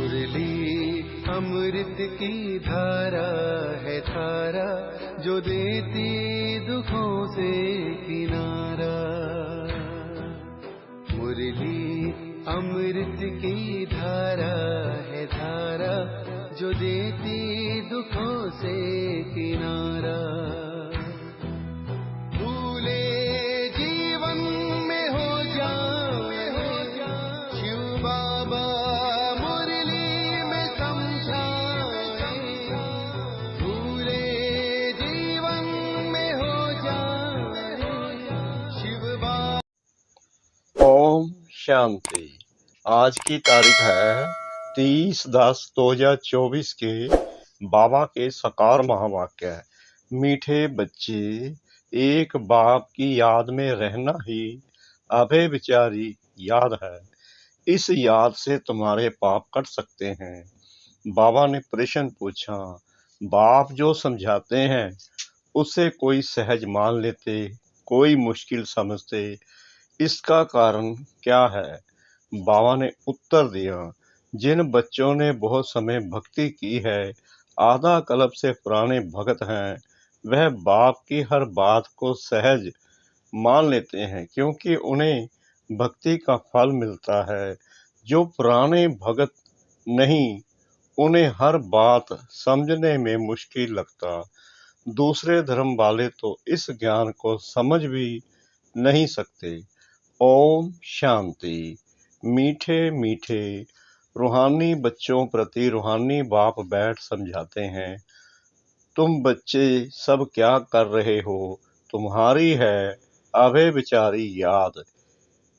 मुरली अमृत की धारा है धारा, जो देती दुखों से किनारा। मुरली अमृत की धारा है धारा, जो देती दुखों से किनारा। भूले जीवन में हो जाए शिव बाबा मुरली में समझाए। भूले जीवन में हो जाए शिव बाबा। ओम शांति। आज की तारीख है 30/10/2024 के बाबा के साकार महावाक्य। मीठे बच्चे, एक बाप की याद में रहना ही अभय विचारी याद है। इस याद से तुम्हारे पाप कट सकते हैं। बाबा ने प्रश्न पूछा, बाप जो समझाते हैं उसे कोई सहज मान लेते, कोई मुश्किल समझते, इसका कारण क्या है? बाबा ने उत्तर दिया, जिन बच्चों ने बहुत समय भक्ति की है, आधा कल्प से पुराने भगत हैं, वह बाप की हर बात को सहज मान लेते हैं, क्योंकि उन्हें भक्ति का फल मिलता है। जो पुराने भगत नहीं, उन्हें हर बात समझने में मुश्किल लगता। दूसरे धर्म वाले तो इस ज्ञान को समझ भी नहीं सकते। ओम शांति। मीठे मीठे रूहानी बच्चों प्रति रूहानी बाप बैठ समझाते हैं, तुम बच्चे सब क्या कर रहे हो? तुम्हारी है अभय विचारी याद।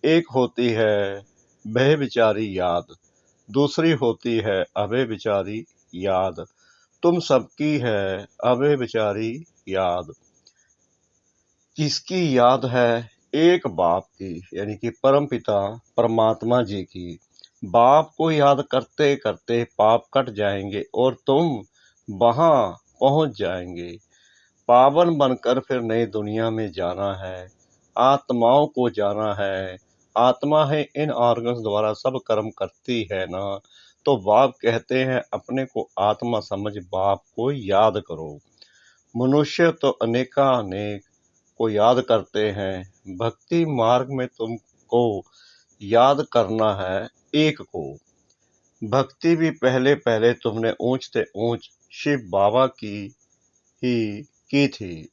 एक होती है भय विचारी याद, दूसरी होती है अभय विचारी याद। तुम सबकी है अभय विचारी याद। किसकी याद है? एक बाप की, यानी कि परमपिता परमात्मा जी की। बाप को याद करते करते पाप कट जाएंगे और तुम वहां पहुंच जाएंगे। पावन बनकर फिर नई दुनिया में जाना है, आत्माओं को जाना है। आत्मा है इन ऑर्गन्स द्वारा सब कर्म करती है ना, तो बाप कहते हैं अपने को आत्मा समझ बाप को याद करो। मनुष्य तो अनेकानेक को याद करते हैं, भक्ति मार्ग में तुमको याद करना है एक को। भक्ति भी पहले पहले तुमने ऊंच से ऊंच शिव बाबा की ही की थी।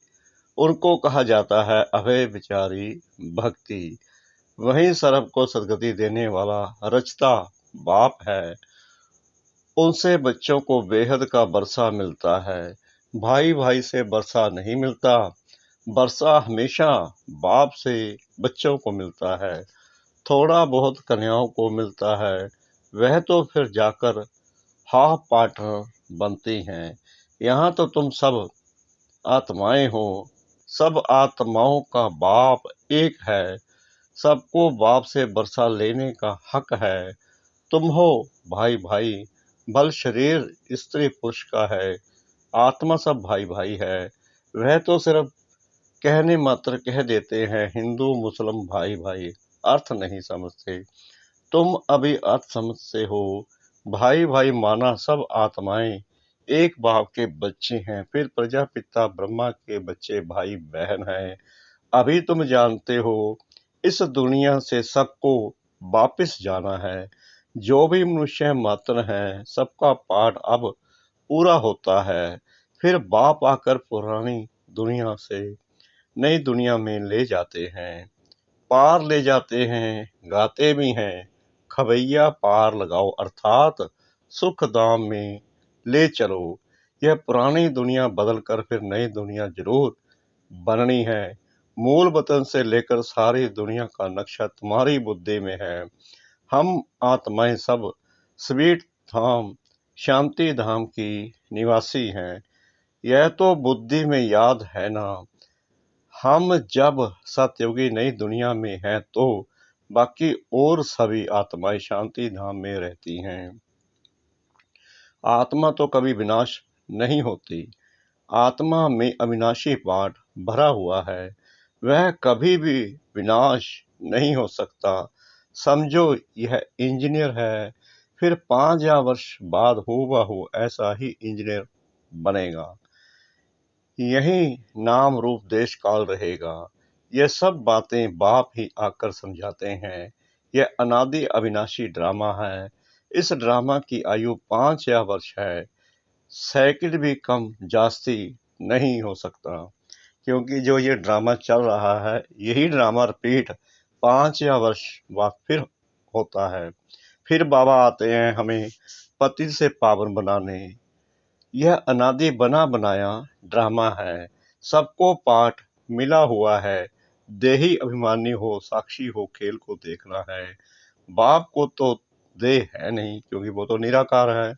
उनको कहा जाता है अभय विचारी भक्ति। वही सर्व को सदगति देने वाला रचता बाप है। उनसे बच्चों को बेहद का बरसा मिलता है। भाई भाई से बरसा नहीं मिलता। बरसा हमेशा बाप से बच्चों को मिलता है। थोड़ा बहुत कन्याओं को मिलता है, वह तो फिर जाकर हाफ पार्टनर बनती हैं। यहाँ तो तुम सब आत्माएं हो। सब आत्माओं का बाप एक है। सबको बाप से बरसा लेने का हक है। तुम हो भाई भाई, बल शरीर स्त्री पुरुष का है, आत्मा सब भाई भाई है। वह तो सिर्फ कहने मात्र कह देते हैं हिंदू मुस्लिम भाई भाई, अर्थ नहीं समझते। तुम अभी अर्थ समझते हो। भाई भाई माना सब आत्माएं एक बाप के बच्चे हैं, फिर प्रजापिता ब्रह्मा के बच्चे भाई बहन हैं। अभी तुम जानते हो इस दुनिया से सबको वापिस जाना है। जो भी मनुष्य मात्र हैं, सबका पाठ अब पूरा होता है। फिर बाप आकर पुरानी दुनिया से नई दुनिया में ले जाते हैं, पार ले जाते हैं, गाते भी हैं, खवैया पार लगाओ, अर्थात सुख धाम में ले चलो। यह पुरानी दुनिया बदलकर फिर नई दुनिया जरूर बननी है। मूल वतन से लेकर सारी दुनिया का नक्शा तुम्हारी बुद्धि में है। हम आत्माएं सब स्वीट धाम शांति धाम की निवासी हैं। यह तो बुद्धि में याद है ना। हम जब सतयुगी नई दुनिया में हैं तो बाकी और सभी आत्माएं शांति धाम में रहती हैं। आत्मा तो कभी विनाश नहीं होती। आत्मा में अविनाशी पाठ भरा हुआ है, वह कभी भी विनाश नहीं हो सकता। समझो यह इंजीनियर है, फिर 5 या वर्ष बाद हूबहू ऐसा ही इंजीनियर बनेगा। यही नाम रूप देश काल रहेगा। यह सब बातें बाप ही आकर समझाते हैं। यह अनादि अविनाशी ड्रामा है। इस ड्रामा की आयु 5 या वर्ष है। सेकंड भी कम जास्ती नहीं हो सकता, क्योंकि जो ये ड्रामा चल रहा है यही ड्रामा रिपीट 5 या वर्ष बाद फिर होता है। फिर बाबा आते हैं हमें पतित से पावन बनाने। यह अनादि बना बनाया ड्रामा है। सबको पाठ मिला हुआ है। देही अभिमानी हो, साक्षी हो, खेल को देखना है। बाप को तो देह है नहीं, क्योंकि वो तो निराकार है।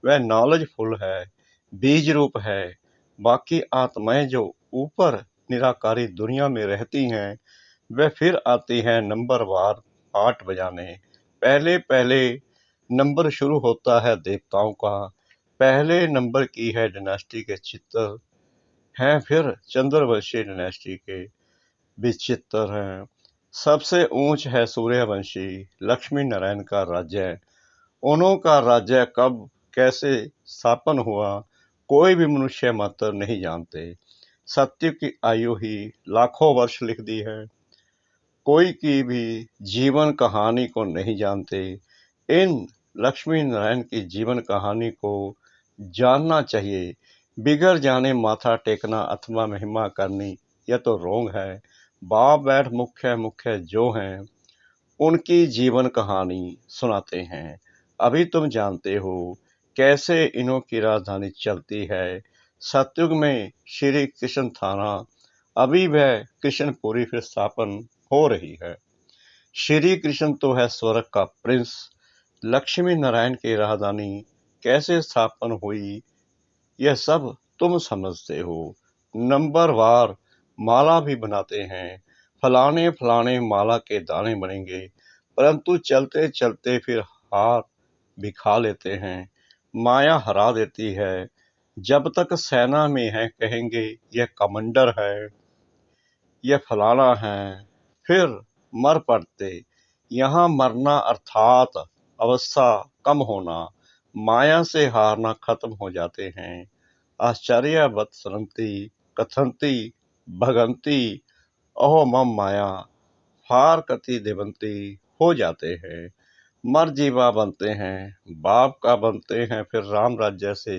वह नॉलेजफुल है, बीज रूप है। बाकी आत्माएं जो ऊपर निराकारी दुनिया में रहती हैं, वह फिर आती हैं नंबरवार पाठ बजाने। पहले पहले नंबर शुरू होता है देवताओं का। पहले नंबर की है डायनेस्टी के चित्र हैं, फिर चंद्रवंशी डायनेस्टी के भी चित्र हैं। सबसे ऊंच है सूर्यवंशी लक्ष्मी नारायण का राज्य। उन्हों का राज्य कब कैसे स्थापन हुआ कोई भी मनुष्य मात्र नहीं जानते। सत्य की आयु ही लाखों वर्ष लिख दी है। कोई की भी जीवन कहानी को नहीं जानते। इन लक्ष्मी नारायण की जीवन कहानी को जानना चाहिए। बिगड़ जाने माथा टेकना अथवा महिमा करनी, यह तो रोंग है। बाप बैठ मुख्य मुख्य जो हैं उनकी जीवन कहानी सुनाते हैं। अभी तुम जानते हो कैसे इन्हों की राजधानी चलती है। सतयुग में श्री कृष्ण थाना, अभी वह कृष्णपुरी फिर स्थापन हो रही है। श्री कृष्ण तो है स्वर्ग का प्रिंस। लक्ष्मी नारायण की राजधानी कैसे स्थापन हुई, यह सब तुम समझते हो। नंबरवार माला भी बनाते हैं। फलाने फलाने माला के दाने बनेंगे, परंतु चलते चलते फिर हार भी खा लेते हैं। माया हरा देती है। जब तक सेना में है कहेंगे यह कमांडर है, यह फलाना है, फिर मर पड़ते। यहाँ मरना अर्थात अवस्था कम होना, माया से हारना खत्म हो जाते हैं। आश्चर्यवत सरंती कथंती भगंती अहो मम माया फार कति देवंती हो जाते हैं। मर जीवा बनते हैं, बाप का बनते हैं, फिर राम राज्य से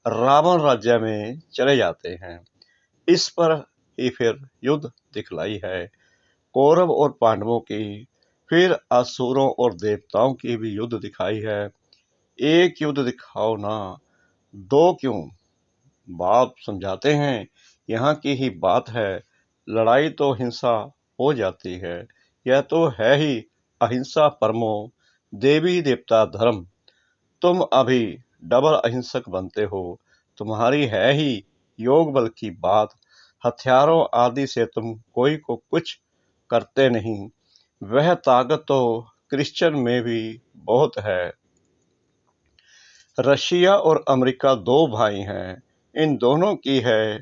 रावण राज्य में चले जाते हैं। इस पर ही फिर युद्ध दिखलाई है, कौरव और पांडवों की। फिर असुरों और देवताओं की भी युद्ध दिखाई है। एक युद्ध दिखाओ ना, दो क्यों। बाप समझाते हैं यहाँ की ही बात है। लड़ाई तो हिंसा हो जाती है। यह तो है ही अहिंसा परमो देवी देवता धर्म। तुम अभी डबल अहिंसक बनते हो। तुम्हारी है ही योग बल की बात। हथियारों आदि से तुम कोई को कुछ करते नहीं। वह ताकत तो क्रिश्चियन में भी बहुत है। रशिया और अमेरिका दो भाई हैं। इन दोनों की है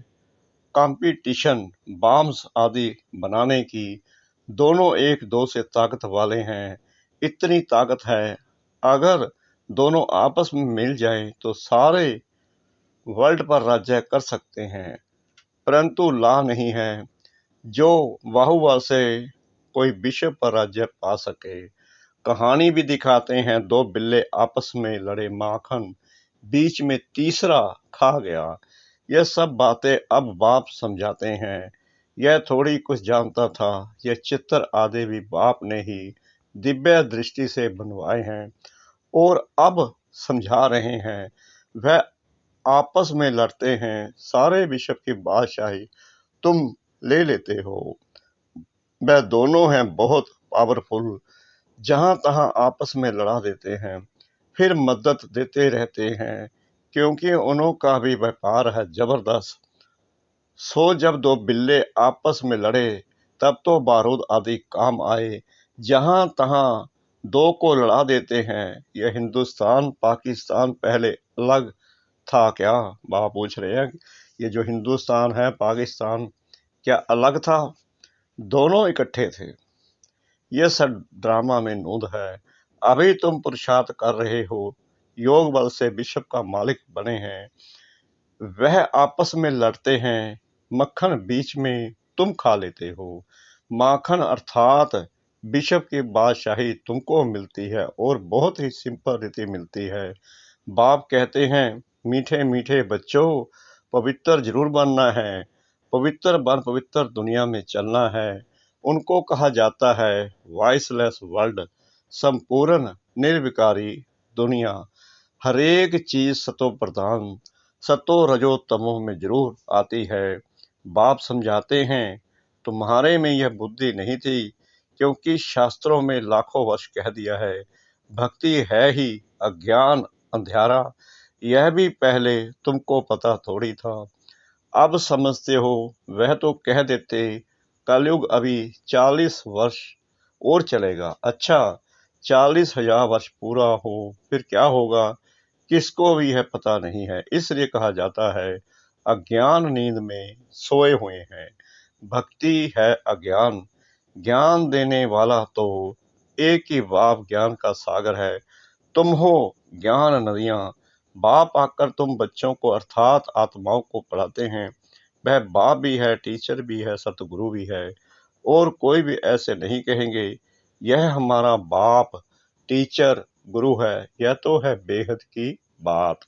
कंपटीशन बॉम्ब्स आदि बनाने की। दोनों एक दो से ताकत वाले हैं। इतनी ताकत है, अगर दोनों आपस में मिल जाएं तो सारे वर्ल्ड पर राज्य कर सकते हैं। परंतु लॉ नहीं है जो बाहुबल से कोई विश्व पर राज्य पा सके। कहानी भी दिखाते हैं, दो बिल्ले आपस में लड़े, माखन बीच में तीसरा खा गया। यह सब बातें अब बाप समझाते हैं। यह थोड़ी कुछ जानता था। यह चित्र आदि भी बाप ने ही दिव्य दृष्टि से बनवाए हैं और अब समझा रहे हैं। वह आपस में लड़ते हैं, सारे विश्व की बादशाही तुम ले लेते हो। वह दोनों हैं बहुत पावरफुल, जहां तहां आपस में लड़ा देते हैं, फिर मदद देते रहते हैं, क्योंकि उन्हों का भी व्यापार है जबरदस्त। सो जब दो बिल्ले आपस में लड़े तब तो बारूद आदि काम आए। जहां तहां दो को लड़ा देते हैं। यह हिंदुस्तान पाकिस्तान पहले अलग था क्या? बाबा पूछ रहे हैं, ये जो हिंदुस्तान है पाकिस्तान क्या अलग था? दोनों इकट्ठे थे। यह सब ड्रामा में नूद है। अभी तुम पुरुषार्थ कर रहे हो, योग बल से विश्व का मालिक बने हैं। वह आपस में लड़ते हैं, मक्खन बीच में तुम खा लेते हो। माखन अर्थात विश्व की बादशाही तुमको मिलती है और बहुत ही सिंपल रीति मिलती है। बाप कहते हैं, मीठे मीठे बच्चों, पवित्र जरूर बनना है, पवित्र बन पवित्र दुनिया में चलना है। उनको कहा जाता है वॉइसलेस वर्ल्ड, संपूर्ण निर्विकारी दुनिया। हरेक चीज सतो प्रधान, सतो रजो तमो में जरूर आती है। बाप समझाते हैं, तुम्हारे में यह बुद्धि नहीं थी, क्योंकि शास्त्रों में लाखों वर्ष कह दिया है, भक्ति है ही अज्ञान अंधियारा। यह भी पहले तुमको पता थोड़ी था, अब समझते हो। वह तो कह देते, कलयुग अभी 40 वर्ष और चलेगा। अच्छा, 40,000 वर्ष पूरा हो फिर क्या होगा, किसको भी यह पता नहीं है। इसलिए कहा जाता है, अज्ञान नींद में सोए हुए हैं। भक्ति है अज्ञान, ज्ञान देने वाला तो एक ही बाप ज्ञान का सागर है। तुम हो ज्ञान नदियां। बाप आकर तुम बच्चों को अर्थात आत्माओं को पढ़ाते हैं। वह बाप भी है, टीचर भी है, सतगुरु भी है। और कोई भी ऐसे नहीं कहेंगे, यह हमारा बाप टीचर गुरु है। यह तो है बेहद की बात।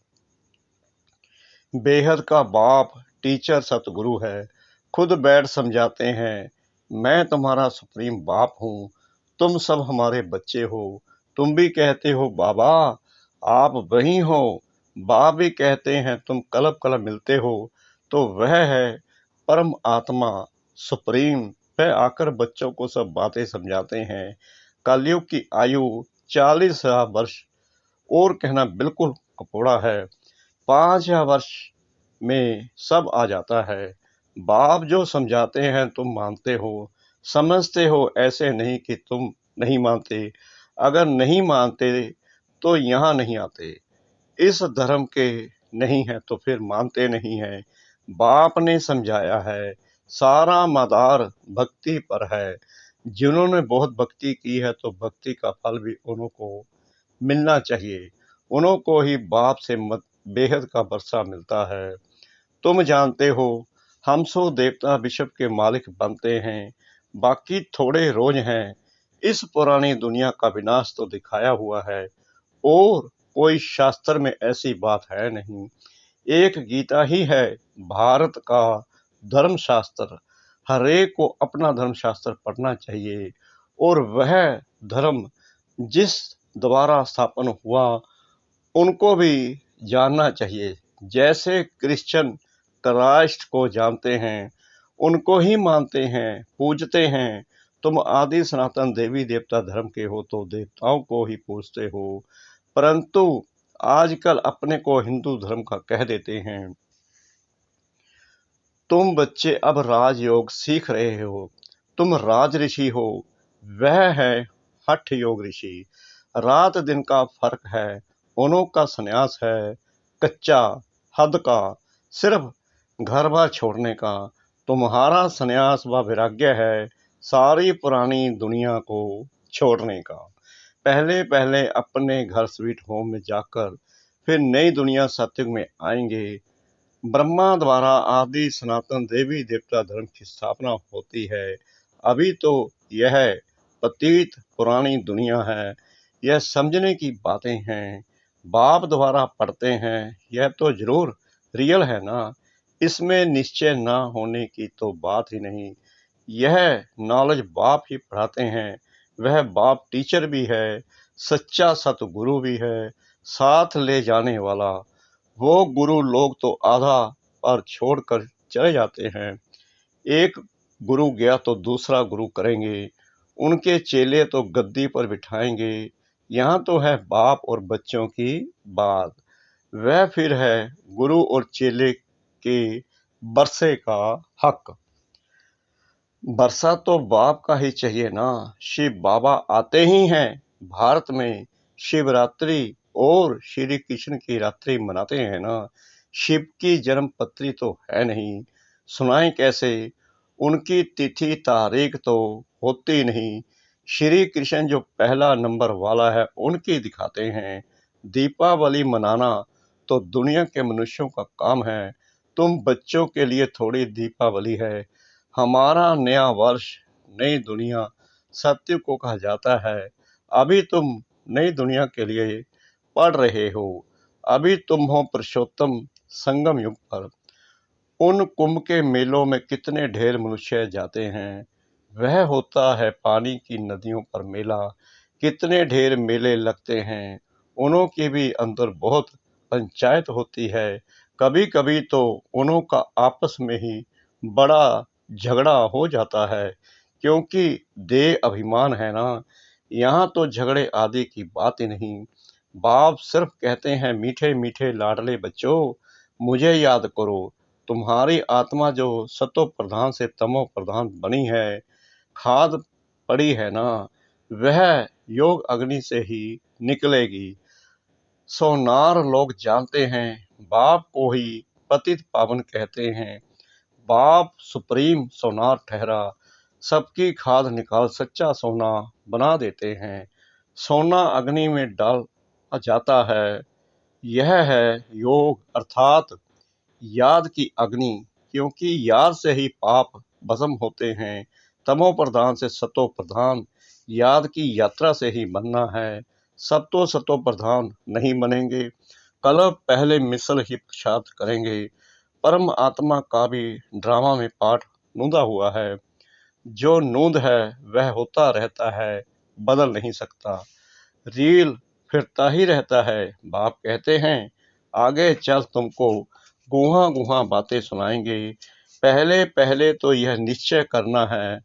बेहद का बाप टीचर सतगुरु है। खुद बैठ समझाते हैं, मैं तुम्हारा सुप्रीम बाप हूँ, तुम सब हमारे बच्चे हो। तुम भी कहते हो बाबा, आप वही हो। बाप भी कहते हैं, तुम कलब कलब मिलते हो। तो वह है परम आत्मा सुप्रीम। वह आकर बच्चों को सब बातें समझाते हैं। कलयुग की आयु 40,000 वर्ष और कहना बिल्कुल कपोड़ा है। 5,000 वर्ष में सब आ जाता है। बाप जो समझाते हैं तुम मानते हो, समझते हो। ऐसे नहीं कि तुम नहीं मानते। अगर नहीं मानते तो यहाँ नहीं आते। इस धर्म के नहीं है तो फिर मानते नहीं है। बाप ने समझाया है, सारा मदार भक्ति पर है। जिन्होंने बहुत भक्ति की है तो भक्ति का फल भी उनको मिलना चाहिए। उनको ही बाप से बेहद का वर्षा मिलता है। तुम जानते हो, हम सो देवता विश्व के मालिक बनते हैं, बाकी थोड़े रोज हैं। इस पुरानी दुनिया का विनाश तो दिखाया हुआ है और कोई शास्त्र में ऐसी बात है नहीं। एक गीता ही है भारत का धर्म शास्त्र। हरेक को अपना धर्म शास्त्र पढ़ना चाहिए और वह धर्म जिस द्वारा स्थापन हुआ उनको भी जानना चाहिए। जैसे क्रिश्चियन क्राइस्ट को जानते हैं, उनको ही मानते हैं, पूजते हैं। तुम आदि सनातन देवी देवता धर्म के हो तो देवताओं को ही पूजते हो, परंतु आजकल अपने को हिंदू धर्म का कह देते हैं। तुम बच्चे अब राजयोग सीख रहे हो, तुम राज ऋषि हो। वह है हठ योग ऋषि। रात दिन का फर्क है, उन्हों का संन्यास है कच्चा हद का, सिर्फ घर बार छोड़ने का। तुम्हारा संन्यास व वैराग्य है सारी पुरानी दुनिया को छोड़ने का। पहले पहले अपने घर स्वीट होम में जाकर फिर नई दुनिया सत्युग में आएंगे। ब्रह्मा द्वारा आदि सनातन देवी देवता धर्म की स्थापना होती है। अभी तो यह पतित पुरानी दुनिया है। यह समझने की बातें हैं, बाप द्वारा पढ़ते हैं। यह तो जरूर रियल है ना, इसमें निश्चय ना होने की तो बात ही नहीं। यह नॉलेज बाप ही पढ़ाते हैं। वह बाप टीचर भी है, सच्चा सतगुरु भी है, साथ ले जाने वाला। वो गुरु लोग तो आधा पर छोड़कर चले जाते हैं। एक गुरु गया तो दूसरा गुरु करेंगे, उनके चेले तो गद्दी पर बिठाएंगे। यहाँ तो है बाप और बच्चों की बात। वह फिर है गुरु और चेले के बरसे का हक। बरसा तो बाप का ही चाहिए ना। शिव बाबा आते ही हैं भारत में, शिवरात्रि और श्री कृष्ण की रात्रि मनाते हैं ना। शिव की जन्म पत्री तो है नहीं, सुनाएं कैसे। उनकी तिथि तारीख तो होती नहीं। श्री कृष्ण जो पहला नंबर वाला है उनकी दिखाते हैं। दीपावली मनाना तो दुनिया के मनुष्यों का काम है, तुम बच्चों के लिए थोड़ी दीपावली है। हमारा नया वर्ष, नई दुनिया सत्य को कहा जाता है। अभी तुम नई दुनिया के लिए पढ़ रहे हो, अभी तुम हो पुरुषोत्तम संगम युग पर। उन कुंभ के मेलों में कितने ढेर मनुष्य जाते हैं, वह होता है पानी की नदियों पर मेला। कितने ढेर मेले लगते हैं, उन्हों के भी अंदर बहुत पंचायत होती है। कभी कभी तो उन्हों का आपस में ही बड़ा झगड़ा हो जाता है, क्योंकि देह अभिमान है ना। यहाँ तो झगड़े आदि की बात ही नहीं। बाप सिर्फ कहते हैं, मीठे मीठे लाडले बच्चों, मुझे याद करो। तुम्हारी आत्मा जो सतो प्रधान से तमो प्रधान बनी है, खाद पड़ी है ना, वह योग अग्नि से ही निकलेगी। सोनार लोग जानते हैं, बाप को ही पतित पावन कहते हैं। बाप सुप्रीम सोनार ठहरा, सबकी खाद निकाल सच्चा सोना बना देते हैं। सोना अग्नि में डाल जाता है, यह है योग अर्थात याद की अग्नि। क्योंकि याद से ही पाप भस्म होते हैं। तमो प्रधान से सतो प्रधान, याद की यात्रा से ही बनना है। सब तो सतो प्रधान नहीं बनेंगे, कल पहले मिसल ही प्रसाद करेंगे। परम आत्मा का भी ड्रामा में पाठ नूंदा हुआ है। जो नूंद है वह होता रहता है, बदल नहीं सकता। रील फिरता ही रहता है। बाप कहते हैं, आगे चल तुमको गुहा गुहा बातें सुनाएंगे। पहले पहले तो यह निश्चय करना है,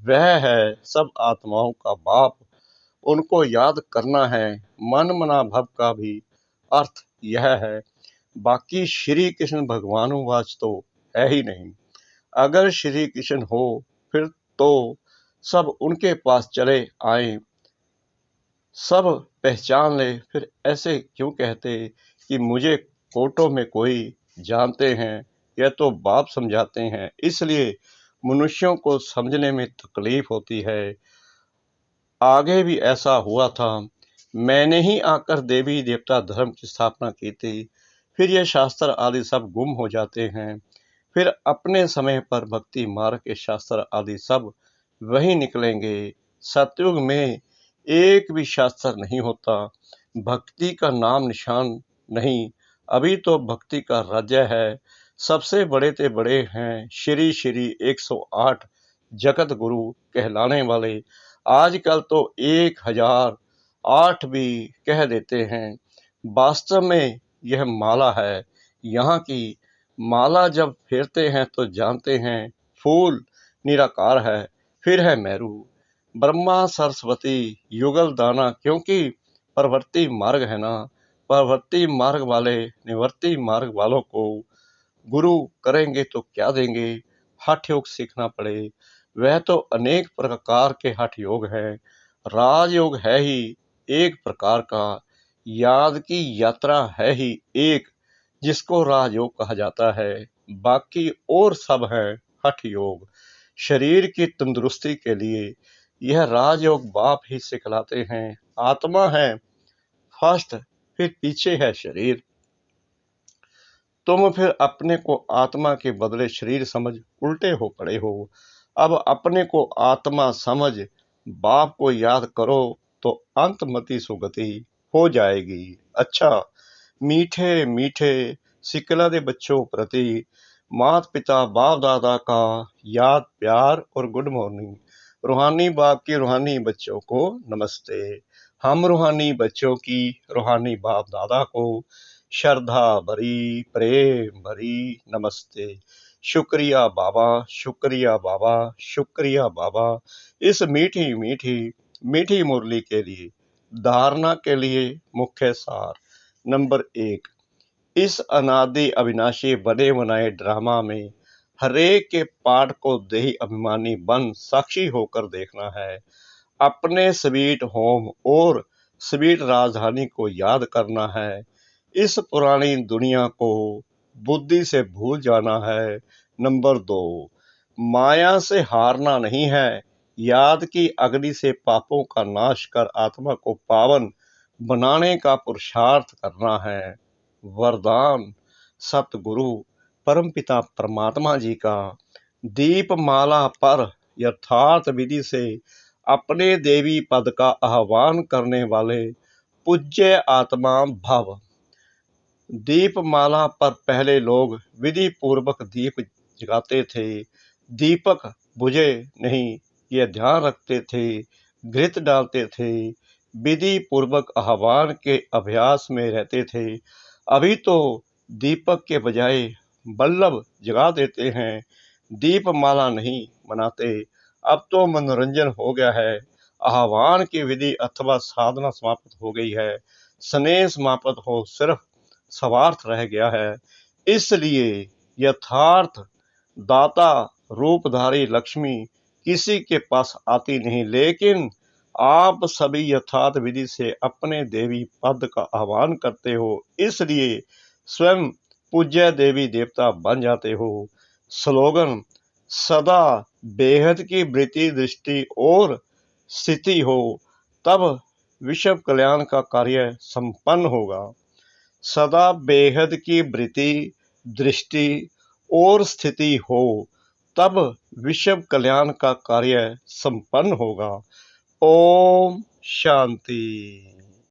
वह है सब आत्माओं का बाप, उनको याद करना है। मन मना भव का भी अर्थ यह है। बाकी श्री कृष्ण भगवानुवाच तो है ही नहीं। अगर श्री कृष्ण हो फिर तो सब उनके पास चले आए, सब पहचान ले। फिर ऐसे क्यों कहते कि मुझे कोर्टों में कोई जानते हैं, यह तो बाप समझाते हैं। इसलिए मनुष्यों को समझने में तकलीफ होती है। आगे भी ऐसा हुआ था। मैंने ही आकर देवी देवता धर्म की स्थापना की थी, फिर ये शास्त्र आदि सब गुम हो जाते हैं। फिर अपने समय पर भक्ति मार्ग के शास्त्र आदि सब वही निकलेंगे। सतयुग में एक भी शास्त्र नहीं होता, भक्ति का नाम निशान नहीं। अभी तो भक्ति का राज्य है। सबसे बड़े ते बड़े हैं श्री श्री 108 जगत गुरु कहलाने वाले। आजकल तो 1008 भी कह देते हैं। वास्तव में यह माला है। यहाँ की माला जब फेरते हैं तो जानते हैं फूल निराकार है, फिर है मेरू। ब्रह्मा सरस्वती युगल दाना, क्योंकि प्रवृत्ति मार्ग है ना। प्रवृत्ति मार्ग वाले निवृत्ति मार्ग वालों को गुरु करेंगे तो क्या देंगे। हठ योग सीखना पड़े, वह तो अनेक प्रकार के हठ योग है। राजयोग है ही एक प्रकार का, याद की यात्रा है ही एक, जिसको राजयोग कहा जाता है। बाकी और सब है हठ योग। शरीर की तंदुरुस्ती के लिए यह राजयोग बाप ही सिखलाते हैं। आत्मा है फर्स्ट, फिर पीछे है शरीर। तुम फिर अपने को आत्मा के बदले शरीर समझ उल्टे हो पड़े हो। अब अपने को आत्मा समझ बाप को याद करो तो अंतमति सुगति हो जाएगी। अच्छा, मीठे मीठे सिकला दे बच्चों प्रति माता पिता बाप दादा का याद प्यार और गुड मॉर्निंग। रूहानी बाप की रूहानी बच्चों को नमस्ते। हम रूहानी बच्चों की रूहानी बाप दादा को श्रद्धा भरी प्रेम भरी नमस्ते। शुक्रिया बाबा, शुक्रिया बाबा, शुक्रिया बाबा, इस मीठी मीठी मीठी मुरली के लिए। धारणा के लिए मुख्य सार। नंबर 1, इस अनादि अविनाशी बने बनाए ड्रामा में हरेक के पाठ को देही अभिमानी बन साक्षी होकर देखना है। अपने स्वीट होम और स्वीट राजधानी को याद करना है। इस पुरानी दुनिया को बुद्धि से भूल जाना है। नंबर 2, माया से हारना नहीं है, याद की अग्नि से पापों का नाश कर आत्मा को पावन बनाने का पुरुषार्थ करना है। वरदान सतगुरु परमपिता परमात्मा जी का दीपमाला पर यथार्थ विधि से अपने देवी पद का आह्वान करने वाले पूज्य आत्मा भव। दीपमाला पर पहले लोग विधि पूर्वक दीप जगाते थे, दीपक बुझे नहीं यह ध्यान रखते थे, घृत डालते थे, विधि पूर्वक आह्वान के अभ्यास में रहते थे। अभी तो दीपक के बजाय बल्लभ जगा देते हैं, दीपमाला नहीं मनाते। अब तो मनोरंजन हो गया है, आह्वान की विधि अथवा साधना समाप्त हो गई है, स्नेह समाप्त हो सिर्फ स्वार्थ रह गया है। इसलिए यथार्थ दाता रूपधारी लक्ष्मी किसी के पास आती नहीं, लेकिन आप सभी यथार्थ विधि से अपने देवी पद का आह्वान करते हो, इसलिए स्वयं पूज्य देवी देवता बन जाते हो। स्लोगन सदा बेहद की वृत्ति दृष्टि और स्थिति हो, तब विश्व कल्याण का कार्य संपन्न होगा। सदा बेहद की वृत्ति दृष्टि और स्थिति हो, तब विश्व कल्याण का कार्य संपन्न होगा। ओम शांति।